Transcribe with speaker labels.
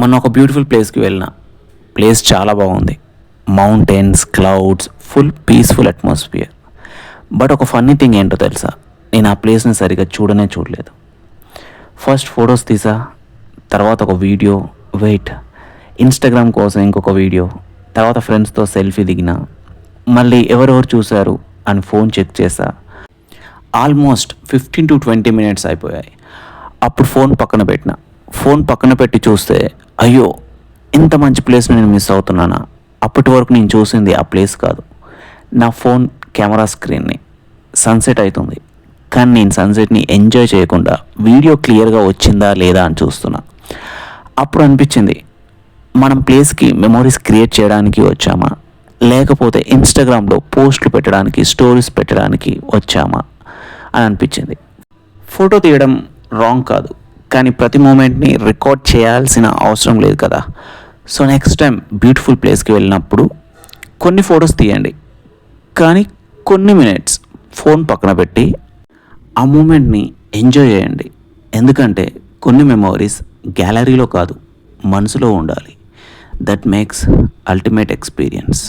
Speaker 1: మొన్న ఒక బ్యూటిఫుల్ ప్లేస్కి వెళ్ళిన. ప్లేస్ చాలా బాగుంది. Mountains, clouds, full peaceful atmosphere. But ఒక ఫన్నీ థింగ్ ఏంటో తెలుసా, నేను ఆ ప్లేస్ని సరిగ్గా చూడలేదు. ఫస్ట్ ఫొటోస్ తీసా, తర్వాత ఒక వీడియో, వెయిట్, ఇన్స్టాగ్రామ్ కోసం ఇంకొక వీడియో, తర్వాత ఫ్రెండ్స్తో సెల్ఫీ దిగిన, మళ్ళీ ఎవరెవరు చూశారు అని ఫోన్ చెక్ చేసా. ఆల్మోస్ట్ 15 to 20 minutes అయిపోయాయి. అప్పుడు ఫోన్ పక్కన పెట్టి చూస్తే, అయ్యో ఇంత మంచి ప్లేస్ని నేను మిస్ అవుతున్నానా. అప్పటి వరకు నేను చూసింది ఆ ప్లేస్ కాదు, నా ఫోన్ కెమెరా స్క్రీన్ని. సన్సెట్ అవుతుంది, కానీ నేను సన్సెట్ని ఎంజాయ్ చేయకుండా వీడియో క్లియర్గా వచ్చిందా లేదా అని చూస్తున్నా. అప్పుడు అనిపించింది, మనం ప్లేస్కి మెమొరీస్ క్రియేట్ చేయడానికి వచ్చామా, లేకపోతే ఇన్స్టాగ్రామ్లో పోస్టులు పెట్టడానికి, స్టోరీస్ పెట్టడానికి వచ్చామా అని అనిపించింది. ఫోటో తీయడం రాంగ్ కాదు, కానీ ప్రతి మూమెంట్ని రికార్డ్ చేయాల్సిన అవసరం లేదు కదా. సో నెక్స్ట్ టైం బ్యూటిఫుల్ ప్లేస్కి వెళ్ళినప్పుడు కొన్ని ఫొటోస్ తీయండి, కానీ కొన్ని మినిట్స్ ఫోన్ పక్కన పెట్టి ఆ మూమెంట్ని ఎంజాయ్ చేయండి. ఎందుకంటే కొన్ని మెమోరీస్ గ్యాలరీలో కాదు, మనసులో ఉండాలి. That makes ultimate experience.